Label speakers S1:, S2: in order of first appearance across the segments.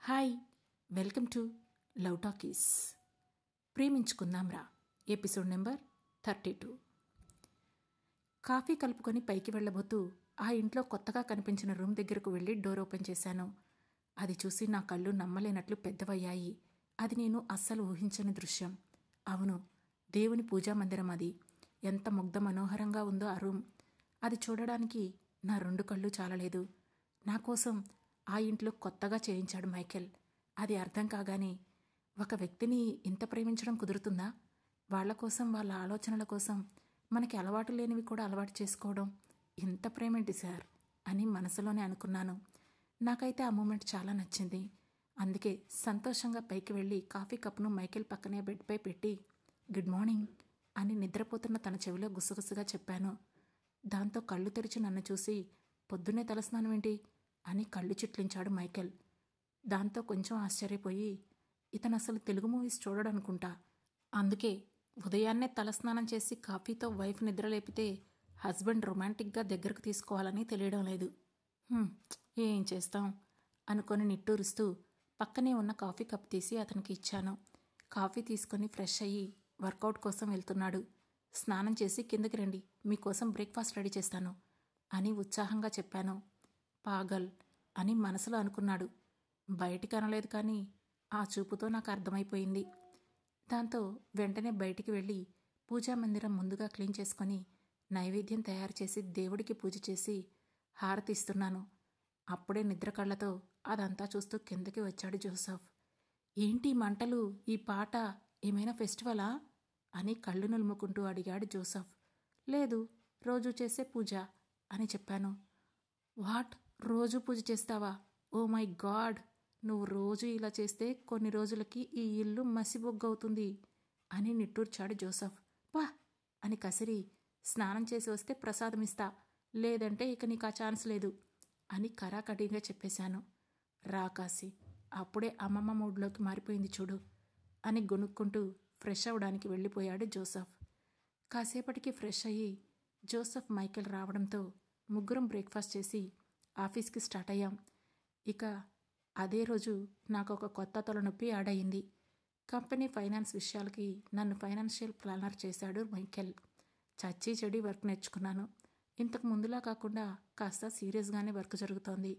S1: Hi, welcome to love talkies. Preminchukundam Raa episode number 32. Coffee కలుపుకొని పైకి వెళ్ళబోతూ ఆ ఇంట్లో కొత్తగా కనిపించిన రూమ్ దగ్గరకు వెళ్ళి డోర్ ఓపెన్ చేశాను. అది చూసి నా కళ్ళు నమ్మలేనట్లు పెద్దవయ్యాయి. అది నేను అస్సలు ఊహించని దృశ్యం. అవును, దేవుని పూజా మందిరం అది. ఎంత ముగ్ధ మనోహరంగా ఉందో ఆ రూమ్. అది చూడడానికి నా 2 కళ్ళు చాలలేదు. నా కోసం ఆ ఇంట్లో కొత్తగా చేయించాడు మైకేల్. అది అర్థం కాగానే, ఒక వ్యక్తిని ఇంత ప్రేమించడం కుదురుతుందా? వాళ్ళ కోసం, వాళ్ళ ఆలోచనల కోసం మనకి అలవాటు లేనివి కూడా అలవాటు చేసుకోవడం ఇంత ప్రేమేంటి సార్ అని మనసులోనే అనుకున్నాను. నాకైతే ఆ మూమెంట్ చాలా నచ్చింది. అందుకే సంతోషంగా పైకి వెళ్ళి కాఫీ కప్ను మైకేల్ పక్కనే బెడ్పై పెట్టి గుడ్ మార్నింగ్ అని నిద్రపోతున్న తన చెవిలో గుసగుసగా చెప్పాను. దాంతో కళ్ళు తెరిచి నన్ను చూసి పొద్దున్నే తలస్నానం ఏంటి అని కళ్ళు చిట్లించాడు మైకేల్. దాంతో కొంచెం ఆశ్చర్యపోయి, ఇతను అసలు తెలుగు మూవీస్ చూడడనుకుంటా, అందుకే ఉదయాన్నే తలస్నానం చేసి కాఫీతో వైఫ్ నిద్రలేపితే హస్బెండ్ రొమాంటిక్గా దగ్గరకు తీసుకోవాలని తెలియడం లేదు. ఏం చేస్తాం అనుకొని నిట్టూరుస్తూ పక్కనే ఉన్న కాఫీ కప్ తీసి అతనికి ఇచ్చాను. కాఫీ తీసుకొని ఫ్రెష్ అయ్యి వర్కౌట్ కోసం వెళ్తున్నాడు. స్నానం చేసి కిందకి రండి, మీకోసం బ్రేక్ఫాస్ట్ రెడీ చేస్తాను అని ఉత్సాహంగా చెప్పాను. పాగల్ అని మనసులో అనుకున్నాడు. బయటికి అనలేదు, కానీ ఆ చూపుతో నాకు అర్థమైపోయింది. దాంతో వెంటనే బయటికి వెళ్ళి పూజా మందిరం ముందుగా క్లీన్ చేసుకొని నైవేద్యం తయారు చేసి దేవుడికి పూజ చేసి హారతి ఇస్తున్నాను. అప్పుడే నిద్ర కళ్ళతో అదంతా చూస్తూ కిందకి వచ్చాడు జోసఫ్. ఏంటి మంటలు, ఈ పాట ఏమైనా ఫెస్టివలా అని కళ్ళు నులుముకుంటూ అడిగాడు జోసఫ్. లేదు, రోజు చేసే పూజ అని చెప్పాను. వాట్, రోజు పూజ చేస్తావా? ఓ మై గాడ్, నువ్వు రోజు ఇలా చేస్తే కొన్ని రోజులకి ఈ ఇల్లు మసిబొగ్గవుతుంది అని నిట్టూర్చాడు జోసఫ్. పా అని కసిరి, స్నానం చేసి వస్తే ప్రసాదం ఇస్తా, లేదంటే ఇక నీకు ఆ ఛాన్స్ లేదు అని కరాకటీగా చెప్పేశాను. రాకాసి, అప్పుడే అమ్మమ్మ మూడ్లోకి మారిపోయింది చూడు అని గొనుక్కుంటూ ఫ్రెష్ అవడానికి వెళ్ళిపోయాడు జోసఫ్. కాసేపటికి ఫ్రెష్ అయ్యి జోసఫ్ మైకేల్ రావడంతో ముగ్గురం బ్రేక్ఫాస్ట్ చేసి ఆఫీస్కి స్టార్ట్ అయ్యాం. ఇక అదే రోజు నాకు ఒక కొత్త తలనొప్పి యాడ్ అయింది. కంపెనీ ఫైనాన్స్ విషయాలకి నన్ను ఫైనాన్షియల్ ప్లానర్ చేశాడు మైకేల్. చచ్చి చెడి వర్క్ నేర్చుకున్నాను. ఇంతకు ముందులా కాకుండా కాస్త సీరియస్గానే వర్క్ జరుగుతోంది.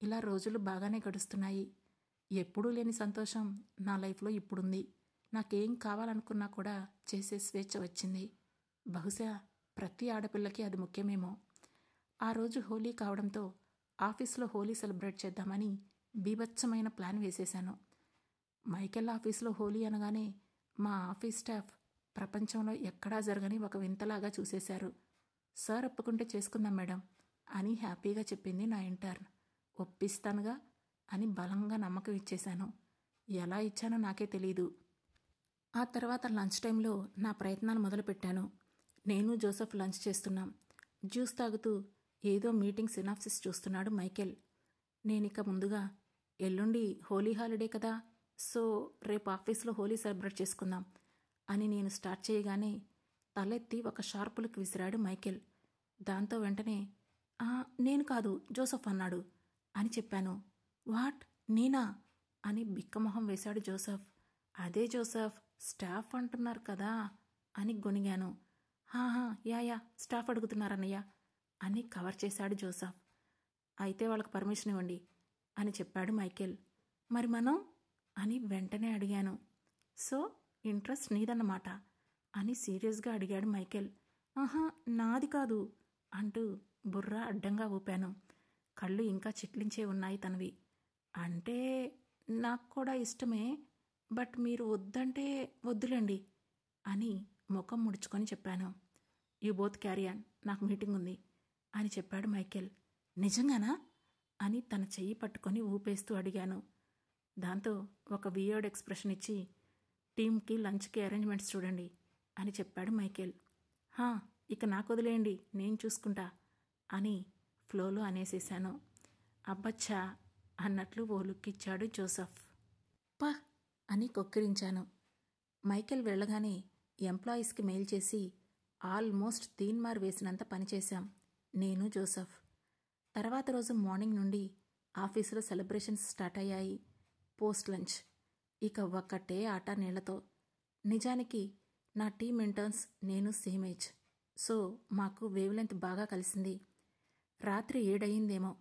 S1: ఇలా రోజులు బాగానే గడుస్తున్నాయి. ఎప్పుడూ లేని సంతోషం నా లైఫ్లో ఇప్పుడుంది. నాకేం కావాలనుకున్నా కూడా చేసే స్వేచ్ఛ వచ్చింది. బహుశా ప్రతి ఆడపిల్లకి అది ముఖ్యమేమో. ఆ రోజు హోలీ కావడంతో ఆఫీస్లో హోలీ సెలబ్రేట్ చేద్దామని బీభత్సమైన ప్లాన్ వేసేశాను. మైకేల్ ఆఫీస్లో హోలీ అనగానే మా ఆఫీస్ స్టాఫ్ ప్రపంచంలో ఎక్కడా జరగని ఒక వింతలాగా చూసేశారు. సార్ ఒప్పుకుంటే చేసుకుందాం మేడం అని హ్యాపీగా చెప్పింది నా ఇంటర్న్. ఒప్పిస్తానుగా అని బలంగా నమ్మకం ఇచ్చేశాను. ఎలా ఇచ్చానో నాకే తెలీదు. ఆ తర్వాత లంచ్ టైంలో నా ప్రయత్నాలు మొదలుపెట్టాను. నేను జోసఫ్ లంచ్ చేస్తున్నాం. జ్యూస్ తాగుతూ ఏదో మీటింగ్ సినాప్సిస్ చూస్తున్నాడు మైకేల్. నేనిక ముందుగా, ఎల్లుండి హోలీ హాలిడే కదా, సో రేపు ఆఫీస్లో హోలీ సెలబ్రేట్ చేసుకుందాం అని నేను స్టార్ట్ చేయగానే తలెత్తి ఒక షార్ప్ లుక్ విసిరాడు మైకేల్. దాంతో వెంటనే నేను కాదు జోసఫ్ అన్నాడు అని చెప్పాను. వాట్, నేనా అని బిక్కమొహం వేశాడు జోసఫ్. అదే జోసఫ్, స్టాఫ్ అంటున్నారు కదా అని గొనిగాను. యా స్టాఫ్ అడుగుతున్నారన్నయ్య అని కవర్ చేశాడు జోసఫ్. అయితే వాళ్ళకి పర్మిషన్ ఇవ్వండి అని చెప్పాడు మైకేల్. మరి మనం అని వెంటనే అడిగాను. సో ఇంట్రెస్ట్ నీదన్నమాట అని సీరియస్గా అడిగాడు మైకేల్. నాది కాదు అంటూ బుర్ర అడ్డంగా ఊపాను. కళ్ళు ఇంకా చిట్లించే ఉన్నాయి తనవి. అంటే నాకు కూడా ఇష్టమే, బట్ మీరు వద్దంటే వద్దులేండి అని ముఖం ముడుచుకొని చెప్పాను. యూ బోత్ క్యారీ ఆన్, నాకు మీటింగ్ ఉంది అని చెప్పాడు మైకేల్. నిజంగానా అని తన చెయ్యి పట్టుకొని ఊపేస్తూ అడిగాను. దాంతో ఒక వియర్డ్ ఎక్స్ప్రెషన్ ఇచ్చి, టీమ్కి లంచ్కి అరేంజ్మెంట్స్ చూడండి అని చెప్పాడు మైకేల్. ఇక నాకు వదిలేయండి, నేను చూసుకుంటా అని ఫ్లోలో అనేసేశాను. అబ్బచ్చా అన్నట్లు ఓ లుక్ ఇచ్చాడు జోసఫ్. పా అని కొక్కిరించాను. మైకేల్ వెళ్ళగానే ఎంప్లాయీస్కి మెయిల్ చేసి ఆల్మోస్ట్ తీన్మార్ వేసినంత పనిచేశాం నేను, జోసఫ్. తర్వాత రోజు మార్నింగ్ నుండి ఆఫీసులో సెలబ్రేషన్స్ స్టార్ట్ అయ్యాయి. Post lunch. ఇక ఒక్కటే ఆట నీళ్లతో. నిజానికి నా టీమ్ ఇంటర్న్స్ నేను సేమ్ ఏజ్. సో మాకు వేవ్ లెంత్ బాగా కలిసింది. రాత్రి 7 అయిందేమో.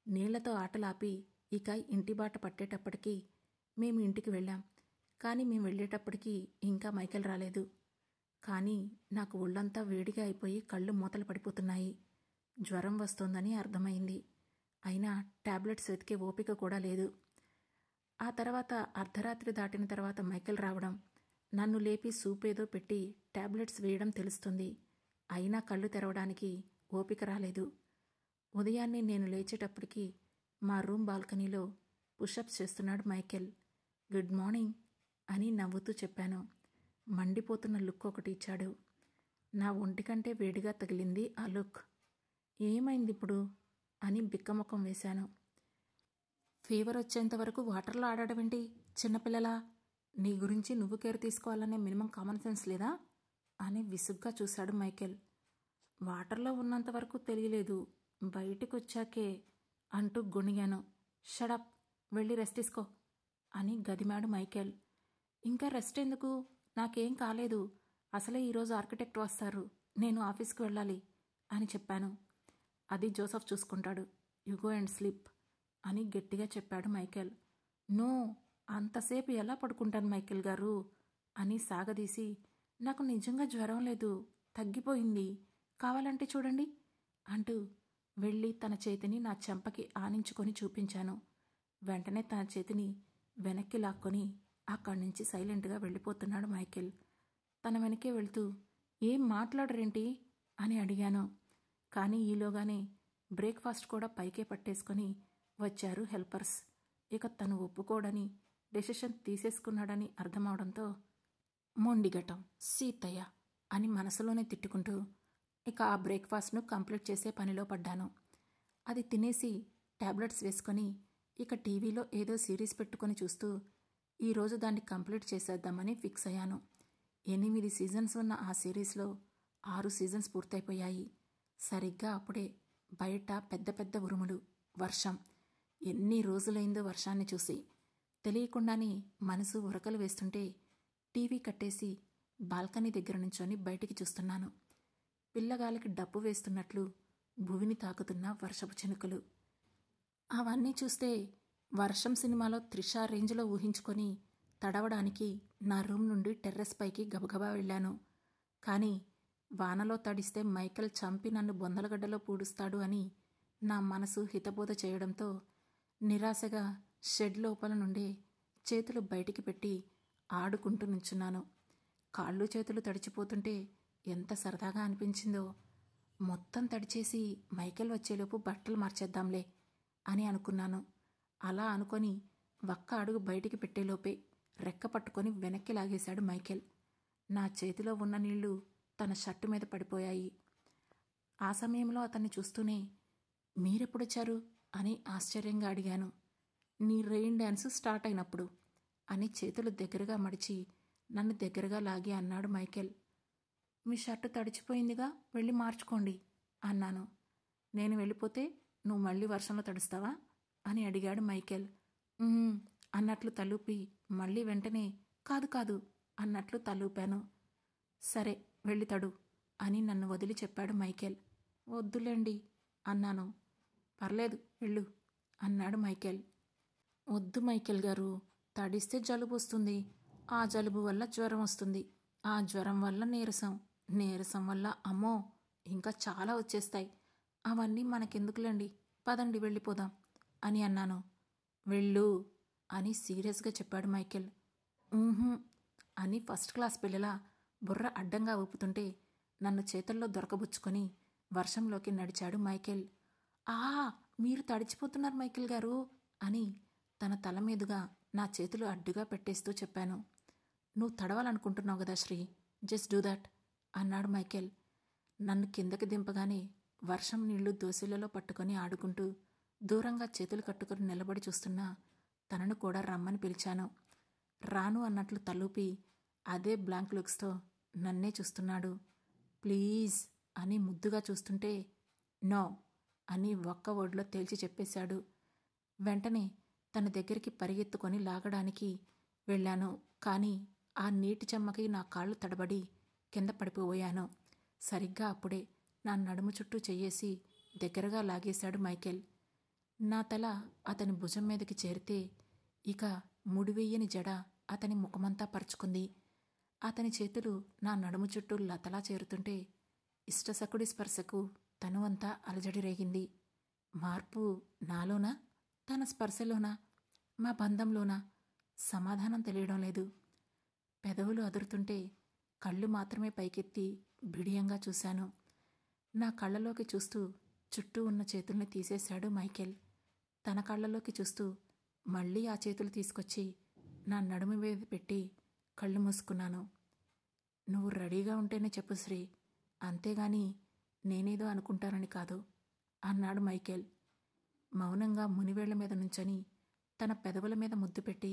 S1: నీళ్లతో ఆటలాపి ఇక ఇంటి బాట పట్టేటప్పటికి మేము ఇంటికి వెళ్ళాం. కానీ మేము వెళ్ళేటప్పటికి ఇంకా మైకేల్ రాలేదు. కానీ నాకు ఒళ్ళంతా వేడిగా అయిపోయి కళ్ళు మూతలు పడిపోతున్నాయి. జ్వరం వస్తోందని అర్థమైంది. అయినా టాబ్లెట్స్ వెతికే ఓపిక కూడా లేదు. ఆ తర్వాత అర్ధరాత్రి దాటిన తర్వాత మైకేల్ రావడం, నన్ను లేపి సూప్ ఏదో పెట్టి టాబ్లెట్స్ వేయడం తెలుస్తుంది. అయినా కళ్ళు తెరవడానికి ఓపిక రాలేదు. ఉదయాన్నే నేను లేచేటప్పటికి మా రూమ్ బాల్కనీలో పుషప్స్ చేస్తున్నాడు మైకేల్. గుడ్ మార్నింగ్ అని నవ్వుతూ చెప్పాను. మండిపోతున్న లుక్ ఒకటి ఇచ్చాడు. నా ఒంటికంటే వేడిగా తగిలింది ఆ లుక్. ఏమైంది ఇప్పుడు అని బిక్కముఖం వేశాను. ఫీవర్ వచ్చేంత వరకు వాటర్లో ఆడడమేంటి చిన్నపిల్లలా? నీ గురించి నువ్వు కేర్ తీసుకోవాలనే మినిమం కామన్ సెన్స్ లేదా అని విసుగ్గా చూశాడు మైకేల్. వాటర్లో ఉన్నంత వరకు తెలియలేదు, బయటికి వచ్చాకే అంటూ గొణిగాను. షడప్, వెళ్ళి రెస్ట్ తీసుకో అని గదిమాడు మైకేల్. ఇంకా రెస్ట్ ఎందుకు? నాకేం కాలేదు. అసలే ఈరోజు ఆర్కిటెక్ట్ వస్తారు, నేను ఆఫీస్కి వెళ్ళాలి అని చెప్పాను. అది జోసఫ్ చూసుకుంటాడు, యు గో అండ్ స్లీప్ అని గట్టిగా చెప్పాడు మైకేల్. నో, అంతసేపు ఎలా పడుకుంటాను మైకేల్ గారు అని సాగదీసి, నాకు నిజంగా జ్వరం లేదు, తగ్గిపోయింది, కావాలంటే చూడండి అంటూ వెళ్ళి తన చేతిని నా చెంపకి ఆనించుకొని చూపించాను. వెంటనే తన చేతిని వెనక్కి లాక్కొని అక్కడి నుంచి సైలెంట్గా వెళ్ళిపోతున్నాడు మైకేల్. తన వెనకే వెళ్తూ ఏం మాట్లాడరేంటి అని అడిగాను. కానీ ఈలోగానే బ్రేక్ఫాస్ట్ కూడా పైకే పట్టేసుకొని వచ్చారు హెల్పర్స్. ఇక తను ఒప్పుకోడని, డెసిషన్ తీసేసుకున్నాడని అర్థమవడంతో మొండిగటం సీతయ్య అని మనసులోనే తిట్టుకుంటూ ఇక ఆ బ్రేక్ఫాస్ట్ను కంప్లీట్ చేసే పనిలో పడ్డాను. అది తినేసి టాబ్లెట్స్ వేసుకొని ఇక టీవీలో ఏదో సిరీస్ పెట్టుకొని చూస్తూ ఈరోజు దాన్ని కంప్లీట్ చేసేద్దామని ఫిక్స్ అయ్యాను. 8 సీజన్స్ ఉన్న ఆ సిరీస్లో 6 సీజన్స్ పూర్తయిపోయాయి. సరిగ్గా అప్పుడే బయట పెద్ద పెద్ద ఉరుములు, వర్షం. ఎన్ని రోజులైందో వర్షాన్ని చూసి. తెలియకుండానే మనసు ఉరకలు వేస్తుంటే టీవీ కట్టేసి బాల్కనీ దగ్గర నుంచొని బయటికి చూస్తున్నాను. పిల్లగాలికి డప్పు వేస్తున్నట్లు భూమిని తాకుతున్న వర్షపు చినుకులు. అవన్నీ చూస్తే వర్షం సినిమాలో త్రిష రేంజ్లో ఊహించుకొని తడవడానికి నా రూమ్ నుండి టెర్రస్ పైకి గబగబా వెళ్ళాను. కానీ వానలో తడిస్తే మైకేల్ చంపి నన్ను బొందలగడ్డలో పూడుస్తాడు అని నా మనసు హితబోధ చేయడంతో నిరాశగా షెడ్ లోపల నుండే చేతులు బయటికి పెట్టి ఆడుకుంటూ నుంచున్నాను. కాళ్ళు చేతులు తడిచిపోతుంటే ఎంత సరదాగా అనిపించిందో. మొత్తం తడిచేసి మైకేల్ వచ్చేలోపు బట్టలు మార్చేద్దాంలే అని అనుకున్నాను. అలా అనుకొని ఒక్క అడుగు బయటికి పెట్టేలోపే రెక్క పట్టుకొని వెనక్కి లాగేశాడు మైకేల్. నా చేతిలో ఉన్న నీళ్లు తన షర్టు మీద పడిపోయాయి. ఆ సమయంలో అతన్ని చూస్తూనే మీరెప్పుడొచ్చారు అని ఆశ్చర్యంగా అడిగాను. నీ రెయిన్ డ్యాన్స్ స్టార్ట్ అయినప్పుడు అని చేతులు దగ్గరగా మడిచి నన్ను దగ్గరగా లాగి అన్నాడు మైకేల్. మీ షర్టు తడిచిపోయిందిగా, వెళ్ళి మార్చుకోండి అన్నాను. నేను వెళ్ళిపోతే నువ్వు మళ్ళీ వర్షంలో తడుస్తావా అని అడిగాడు మైకేల్. అన్నట్లు తలూపి మళ్ళీ వెంటనే కాదు కాదు అన్నట్లు తలూపాను. సరే వెళ్ళి తడు అని నన్ను వదిలి చెప్పాడు మైకేల్. వద్దులేండి అన్నాను. పర్లేదు వెళ్ళు అన్నాడు మైకేల్. వద్దు మైకేల్ గారు, తడిస్తే జలుబు వస్తుంది, ఆ జలుబు వల్ల జ్వరం వస్తుంది, ఆ జ్వరం వల్ల నీరసం వల్ల అమ్మో ఇంకా చాలా వచ్చేస్తాయి, అవన్నీ మనకెందుకులేండి, పదండి వెళ్ళిపోదాం అని అన్నాను. వెళ్ళు అని సీరియస్గా చెప్పాడు మైకేల్. అని ఫస్ట్ క్లాస్ పిల్లల బుర్ర అడ్డంగా ఊపుతుంటే నన్ను చేతుల్లో దొరకబుచ్చుకొని వర్షంలోకి నడిచాడు మైకేల్. మీరు తడిచిపోతున్నారు మైకేల్ గారు అని తన తల మీదుగా నా చేతులు అడ్డుగా పెట్టేస్తూ చెప్పాను. నువ్వు తడవాలనుకుంటున్నావు కదా శ్రీ, జస్ట్ డూ దట్ అన్నాడు మైకేల్. నన్ను కిందకి దింపగానే వర్షం నీళ్లు దోశలలో పట్టుకొని ఆడుకుంటూ దూరంగా చేతులు కట్టుకుని నిలబడి చూస్తున్నా తనను కూడా రమ్మని పిలిచాను. రాను అన్నట్లు తలూపి అదే బ్లాంక్ లుక్స్తో నన్నే చూస్తున్నాడు. ప్లీజ్ అని ముద్దుగా చూస్తుంటే నో అని ఒక్క వర్డ్లో తేల్చి చెప్పేశాడు. వెంటనే తన దగ్గరికి పరిగెత్తుకొని లాగడానికి వెళ్ళాను. కానీ ఆ నీటి చెమ్మకి నా కాళ్ళు తడబడి కింద పడిపోయాను. సరిగ్గా అప్పుడే నా నడుము చుట్టూ చెయ్యేసి దగ్గరగా లాగేశాడు మైకేల్. నా తల అతని భుజం మీదకి చేరితే ఇక ముడివెయ్యని జడ అతని ముఖమంతా పరుచుకుంది. అతని చేతులు నా నడుము చుట్టూ లతలా చేరుతుంటే ఇష్టసకుడి స్పర్శకు తనువంతా అలజడి రేగింది. మార్పు నాలోనా, తన స్పర్శలోనా, మా బంధంలోనా? సమాధానం తెలియడం లేదు. పెదవులు అదురుతుంటే కళ్ళు మాత్రమే పైకెత్తి బిడియంగా చూశాను. నా కళ్ళలోకి చూస్తూ చుట్టూ ఉన్న చేతుల్ని తీసేశాడు మైకేల్. తన కళ్ళలోకి చూస్తూ మళ్ళీ ఆ చేతులు తీసుకొచ్చి నా నడుము మీద పెట్టి కళ్ళు మూసుకున్నాను. నువ్వు రెడీగా ఉంటేనే చెప్పు శ్రీ, అంతేగాని నేనేదో అనుకుంటానని కాదు అన్నాడు మైకేల్. మౌనంగా మునివేళ్ల మీద నుంచొని తన పెదవుల మీద ముద్దు పెట్టి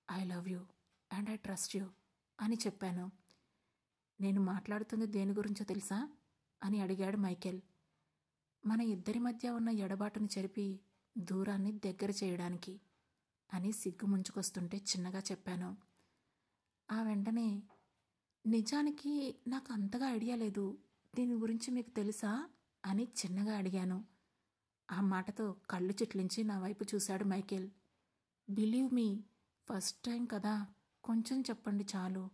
S1: I love you and I trust you అని చెప్పాను. నేను మాట్లాడుతుంది దేని గురించో తెలుసా అని అడిగాడు మైకేల్. మన ఇద్దరి మధ్య ఉన్న ఎడబాటును చెరిపి దూరాన్ని దగ్గర చేయడానికి అని సిగ్గు ముంచుకొస్తుంటే చిన్నగా చెప్పాను. ఆ వెంటనే నిజానికి నాకు అంతగా ఐడియా లేదు, దీని గురించి మీకు తెలుసా అని చిన్నగా అడిగాను. ఆ మాటతో కళ్ళు చిట్లించి నా వైపు చూశాడు Michael. Believe me, first time కదా, కొంచెం చెప్పండి చాలు,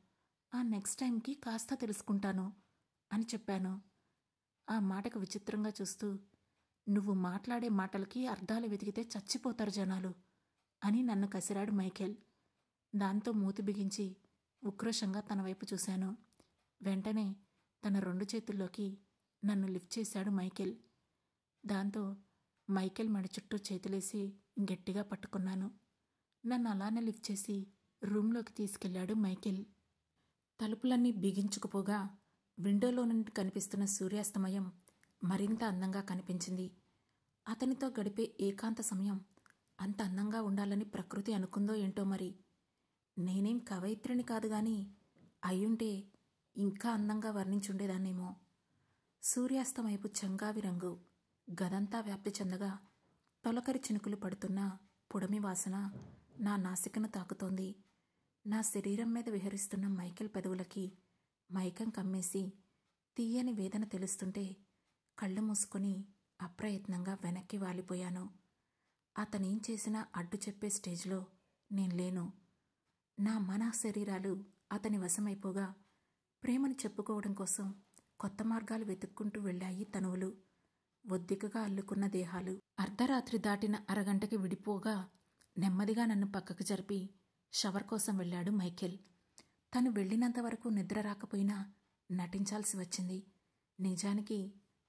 S1: ఆ నెక్స్ట్ టైంకి కాస్త తెలుసుకుంటాను అని చెప్పాను. ఆ మాటకు విచిత్రంగా చూస్తూ నువ్వు మాట్లాడే మాటలకి అర్థాలు వెతికితే చచ్చిపోతారు జనాలు అని నన్ను కసిరాడు మైకేల్. దాంతో మూతి బిగించి ఉక్రోషంగా తన వైపు చూశాను. వెంటనే తన 2 చేతుల్లోకి నన్ను లిఫ్ట్ చేశాడు మైకేల్. దాంతో మైకేల్ మెడ చుట్టూ చేతులేసి గట్టిగా పట్టుకున్నాను. నన్ను అలానే లిఫ్ట్ చేసి రూంలోకి తీసుకెళ్లాడు మైకేల్. తలుపులన్నీ బిగించుకుపోగా విండోలో నుండి కనిపిస్తున్న సూర్యాస్తమయం మరింత అందంగా కనిపించింది. అతనితో గడిపే ఏకాంత సమయం అంత అందంగా ఉండాలని ప్రకృతి అనుకుందో ఏంటో మరి. నేనేం కవయిత్రిని కాదు గాని అయ్యుంటే ఇంకా అందంగా వర్ణించుండేదాన్నేమో. సూర్యాస్తమైపు చంగావి రంగు గదంతా వ్యాప్తి చెందగా తొలకరి చినుకులు పడుతున్న పొడమి వాసన నా నాసికను తాకుతోంది. నా శరీరం మీద విహరిస్తున్న మైకేల్ పెదవులకి మైకం కమ్మేసి తీయని వేదన తెలుస్తుంటే కళ్ళు మూసుకొని అప్రయత్నంగా వెనక్కి వాలిపోయాను. అతనేం చేసినా అడ్డు చెప్పే స్టేజ్లో నేను లేను. నా మన శరీరాలు అతని వశమైపోగా ప్రేమను చెప్పుకోవడం కోసం కొత్త మార్గాలు వెతుక్కుంటూ వెళ్ళాయి తనువులు. ఒద్దికగా అల్లుకున్న దేహాలు. అర్ధరాత్రి దాటిన అరగంటకి విడిపోగా నెమ్మదిగా నన్ను పక్కకు జరిపి షవర్ కోసం వెళ్ళాడు మైకేల్. తను వెళ్ళినంత వరకు నిద్ర రాకపోయినా నటించాల్సి వచ్చింది. నిజానికి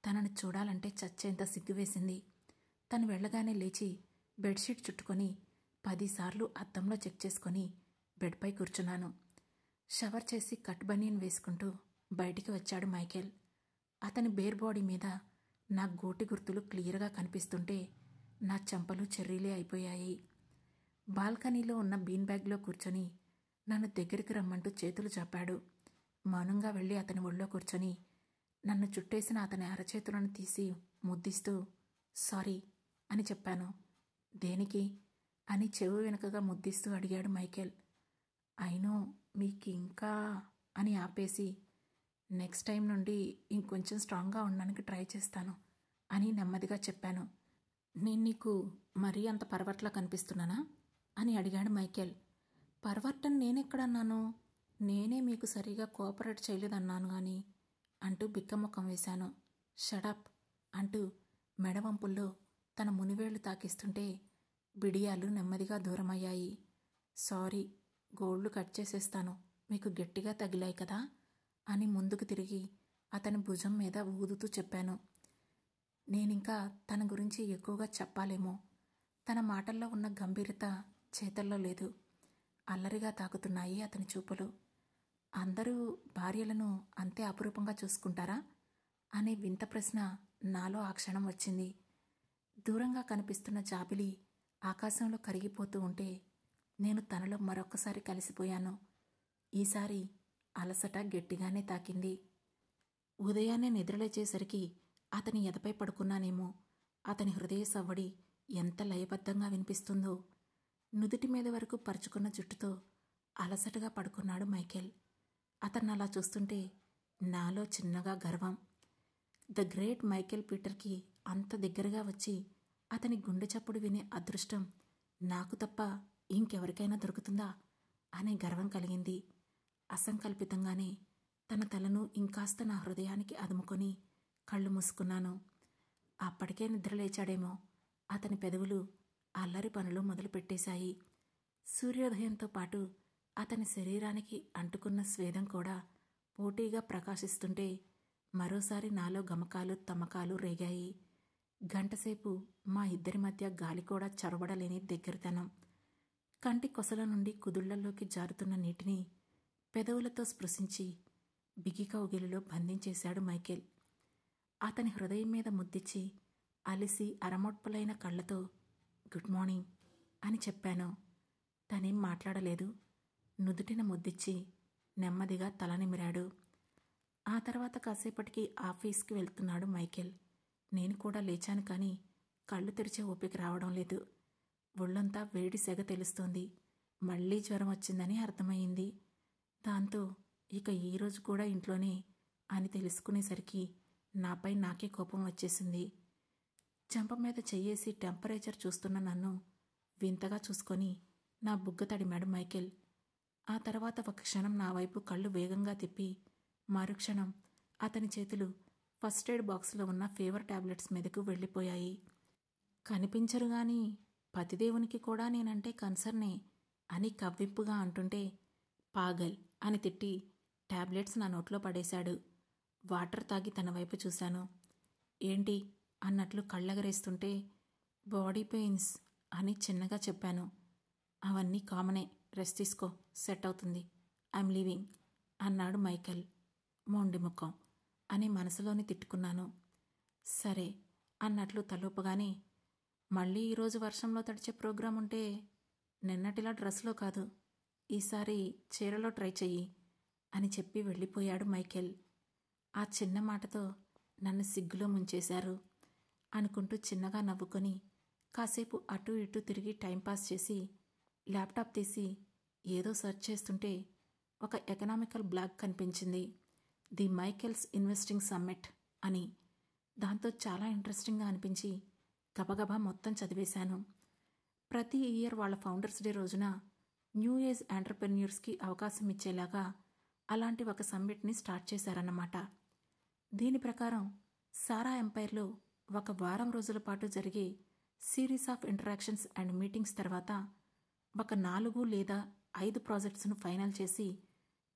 S1: తనను చూడాలంటే చచ్చేంత సిగ్గువేసింది. తను వెళ్ళగానే లేచి బెడ్షీట్ చుట్టుకొని 10 సార్లు అద్దంలో చెక్ చేసుకొని బెడ్పై కూర్చున్నాను. షవర్ చేసి కట్ బనియన్ వేసుకుంటూ బయటికి వచ్చాడు మైకేల్. అతని బేర్ బాడీ మీద నా గోటి గుర్తులు క్లియర్గా కనిపిస్తుంటే నా చెంపలు చెర్రీలే అయిపోయాయి. బాల్కనీలో ఉన్న బీన్ బ్యాగ్లో కూర్చొని నన్ను దగ్గరికి రమ్మంటూ చేతులు చాపాడు. మౌనంగా వెళ్ళి అతని ఒళ్ళో కూర్చొని నన్ను చుట్టేసిన అతని అరచేతులను తీసి ముద్దిస్తూ సారీ అని చెప్పాను. దేనికి అని చెవు వెనుకగా ముద్దిస్తూ అడిగాడు మైకేల్. అయినో మీకింకా అని ఆపేసి నెక్స్ట్ టైం నుండి ఇంకొంచెం స్ట్రాంగ్గా ఉండడానికి ట్రై చేస్తాను అని నెమ్మదిగా చెప్పాను. నేను నీకు మరీ అంత పర్వట్లా కనిపిస్తున్నానా అని అడిగాడు మైకేల్. పర్వర్టన్ నేనెక్కడన్నాను, నేనే మీకు సరిగా కోఆపరేట్ చేయలేదన్నాను గాని అంటూ బిక్కముఖం వేశాను. షడప్ అంటూ మెడవంపుల్లో తన మునివేళ్లు తాకిస్తుంటే బిడియాలు నెమ్మదిగా దూరమయ్యాయి. సారీ, గోళ్లు కట్ చేసేస్తాను, మీకు గట్టిగా తగిలాయి కదా అని ముందుకు తిరిగి అతని భుజం మీద ఊదుతూ చెప్పాను. నేనింకా తన గురించి ఎక్కువగా చెప్పాలేమో. తన మాటల్లో ఉన్న గంభీరత చేతల్లో లేదు. అల్లరిగా తాకుతున్నాయి అతని చూపులు. అందరూ భార్యలను అంతే అపురూపంగా చూసుకుంటారా అనే వింత ప్రశ్న నాలో ఆ క్షణం వచ్చింది. దూరంగా కనిపిస్తున్న జాబిలి ఆకాశంలో కరిగిపోతూ ఉంటే నేను తనలో మరొక్కసారి కలిసిపోయాను. ఈసారి అలసట గట్టిగానే తాకింది. ఉదయాన్నే నిద్రలేచేసరికి అతని ఎదపై పడుకున్నానేమో. అతని హృదయ సవ్వడి ఎంత లయబద్ధంగా వినిపిస్తుందో. నుదుటి మీద వరకు పరుచుకున్న జుట్టుతో అలసటగా పడుకున్నాడు మైకేల్. అతన్ని అలా చూస్తుంటే నాలో చిన్నగా గర్వం. ద గ్రేట్ మైకేల్ పీటర్కి అంత దగ్గరగా వచ్చి అతని గుండె చప్పుడు వినే అదృష్టం నాకు తప్ప ఇంకెవరికైనా దొరుకుతుందా అనే గర్వం కలిగింది. అసంకల్పితంగానే తన తలను ఇంకాస్త నా హృదయానికి అదుముకొని కళ్ళు మూసుకున్నాను. అప్పటికే నిద్రలేచాడేమో. అతని పెదవులు అల్లరి పనులు మొదలుపెట్టేశాయి. సూర్యోదయంతో పాటు అతని శరీరానికి అంటుకున్న స్వేదం కూడా పోటీగా ప్రకాశిస్తుంటే మరోసారి నాలో గమకాలు తమకాలు రేగాయి. గంటసేపు మా ఇద్దరి మధ్య గాలి కూడా చొరబడలేని దగ్గరతనం. కంటి కొసల నుండి కుదుళ్లలోకి జారుతున్న నీటిని పెదవులతో స్పృశించి బిగి కౌగిలిలో బంధించేశాడు మైకేల్. అతని హృదయం మీద ముద్దిచ్చి అలిసి అరమొట్పులైన కళ్ళతో గుడ్ మార్నింగ్ అని చెప్పాను. తనేం మాట్లాడలేదు. నుదుటిన ముద్దిచ్చి నెమ్మదిగా తల నిమిరాడు. ఆ తర్వాత కాసేపటికి ఆఫీస్కి వెళ్తున్నాడు మైకేల్. నేను కూడా లేచాను, కానీ కళ్ళు తెరిచే ఓపిక రావడం లేదు. ఒళ్ళంతా వేడి సెగ తెలుస్తోంది. మళ్ళీ జ్వరం వచ్చిందని అర్థమయ్యింది. దాంతో ఇక ఈరోజు కూడా ఇంట్లోనే అని తెలుసుకునేసరికి నాపై నాకే కోపం వచ్చేసింది. చెంప మీద చెయ్యేసి టెంపరేచర్ చూస్తున్న నన్ను వింతగా చూసుకొని నా బుగ్గ తడిమాడు మైకేల్. ఆ తర్వాత ఒక క్షణం నా వైపు కళ్ళు వేగంగా తిప్పి మరుక్షణం అతని చేతులు ఫస్ట్ ఎయిడ్ బాక్స్లో ఉన్న ఫీవర్ టాబ్లెట్స్ మీదకు వెళ్ళిపోయాయి. కనిపించరు గాని పతిదేవునికి కూడా నేనంటే కన్సర్నే అని కవ్వింపుగా అంటుంటే పాగల్ అని తిట్టి టాబ్లెట్స్ నా నోట్లో పడేశాడు. వాటర్ తాగి తన వైపు చూశాను. ఏంటి అన్నట్లు కళ్ళెగరేస్తుంటే బాడీ పెయిన్స్ అని చిన్నగా చెప్పాను. అవన్నీ కామనే, రెస్ట్ తీసుకో, సెట్ అవుతుంది, ఐఎమ్ లీవింగ్ అన్నాడు మైకేల్. మొండి ముఖం అని మనసులోని తిట్టుకున్నాను. సరే అన్నట్లు తలూపగానే మళ్ళీ ఈరోజు వర్షంలో తడిచే ప్రోగ్రాం ఉంటే నిన్నటిలా డ్రెస్లో కాదు, ఈసారి చీరలో ట్రై చెయ్యి అని చెప్పి వెళ్ళిపోయాడు మైకేల్. ఆ చిన్న మాటతో నన్ను సిగ్గులో ముంచేశారు అనుకుంటూ చిన్నగా నవ్వుకొని కాసేపు అటూ ఇటూ తిరిగి టైంపాస్ చేసి ల్యాప్టాప్ తీసి ఏదో సెర్చ్ చేస్తుంటే ఒక ఎకనామికల్ బ్లాగ్ కనిపించింది. ది మైకేల్స్ ఇన్వెస్టింగ్ సమ్మిట్ అని. దాంతో చాలా ఇంట్రెస్టింగ్గా అనిపించి గబగబా మొత్తం చదివేశాను. ప్రతి ఇయర్ వాళ్ళ ఫౌండర్స్ డే రోజున న్యూ ఏజ్ ఎంటర్‌ప్రెన్యూర్స్కి అవకాశం ఇచ్చేలాగా అలాంటి ఒక సమ్మిట్ని స్టార్ట్ చేశారన్నమాట. దీని ప్రకారం సారా ఎంపైర్లో ఒక వారం రోజుల పాటు జరిగే series of interactions and meetings తర్వాత ఒక 4 లేదా 5 ప్రాజెక్ట్స్ను ఫైనల్ చేసి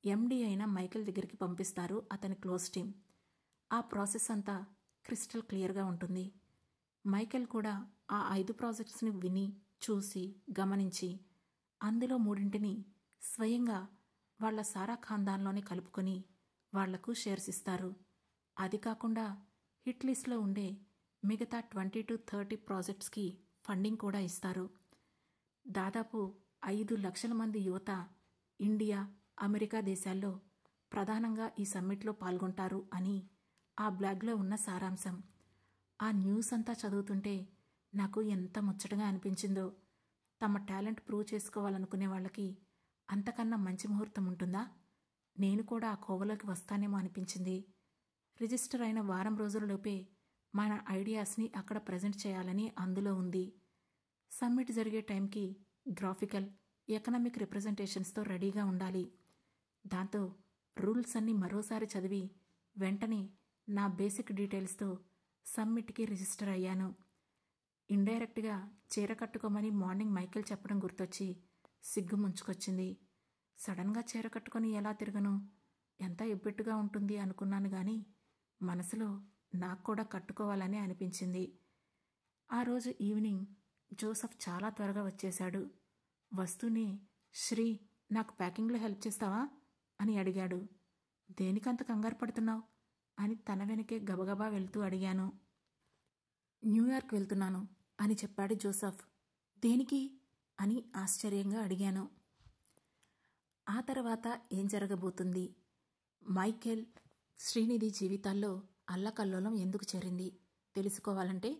S1: ఎండీ అయిన మైకేల్ దగ్గరికి పంపిస్తారు అతని క్లోజ్ టీం. ఆ ప్రాసెస్ అంతా క్రిస్టల్ క్లియర్గా ఉంటుంది. మైకేల్ కూడా ఆ 5 ప్రాజెక్ట్స్ని విని చూసి గమనించి అందులో 3ంటిని స్వయంగా వాళ్ల సారా ఖాందాన్లోనే కలుపుకొని వాళ్లకు షేర్స్ ఇస్తారు. అది కాకుండా హిట్ లిస్ట్లో ఉండే మిగతా 20 to 30 ప్రాజెక్ట్స్కి ఫండింగ్ కూడా ఇస్తారు. దాదాపు 5 లక్షల మంది యువత ఇండియా, అమెరికా దేశాల్లో ప్రధానంగా ఈ సమ్మిట్లో పాల్గొంటారు అని ఆ బ్లాగ్లో ఉన్న సారాంశం. ఆ న్యూస్ అంతా చదువుతుంటే నాకు ఎంత ముచ్చటగా అనిపించిందో. తమ టాలెంట్ ప్రూవ్ చేసుకోవాలనుకునే వాళ్ళకి అంతకన్నా మంచి ముహూర్తం ఉంటుందా? నేను కూడా ఆ కోవలోకి వస్తానేమో అనిపించింది. రిజిస్టర్ అయిన వారం రోజులలోపే మన ఐడియాస్ని అక్కడ ప్రజెంట్ చేయాలని అందులో ఉంది. సమ్మిట్ జరిగే టైంకి గ్రాఫికల్, ఎకనామిక్ రిప్రజెంటేషన్స్తో రెడీగా ఉండాలి. దాంతో రూల్స్ అన్నీ మరోసారి చదివి వెంటనే నా బేసిక్ డీటెయిల్స్తో సమ్మిట్కి రిజిస్టర్ అయ్యాను. ఇండైరెక్ట్గా చీర కట్టుకోమని మార్నింగ్ మైకేల్ చెప్పడం గుర్తొచ్చి సిగ్గు ముంచుకొచ్చింది. సడన్గా చీర కట్టుకొని ఎలా తిరగను, ఎంత ఎబ్బెట్టుగా ఉంటుంది అనుకున్నాను. కానీ మనసులో నాకు కూడా కట్టుకోవాలని అనిపించింది. ఆ రోజు ఈవినింగ్ జోసెఫ్ చాలా త్వరగా వచ్చేశాడు. వస్తూనే శ్రీ, నాకు ప్యాకింగ్లో హెల్ప్ చేస్తావా అని అడిగాడు. దేనికంత కంగారు పడుతున్నావు అని తన వెనకే గబగబా వెళ్తూ అడిగాను. న్యూయార్క్ వెళ్తున్నాను అని చెప్పాడు జోసెఫ్. దేనికి అని ఆశ్చర్యంగా అడిగాను. ఆ తర్వాత ఏం జరగబోతుంది, మైకేల్, శ్రీనిధి జీవితాల్లో అల్లకల్లోలం ఎందుకు చేరింది తెలుసుకోవాలంటే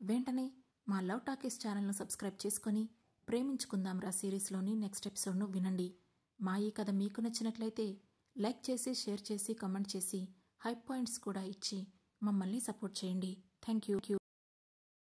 S1: వెంటనే మా లవ్ టాకీస్ ఛానల్ను సబ్స్క్రైబ్ చేసుకొని ప్రేమించుకుందాం రా సిరీస్లోని నెక్స్ట్ ఎపిసోడ్ను వినండి. మా ఈ కథ మీకు నచ్చినట్లయితే లైక్ చేసి, షేర్ చేసి, కమెంట్ చేసి, హై పాయింట్స్ కూడా ఇచ్చి మమ్మల్ని సపోర్ట్ చేయండి. Thank you.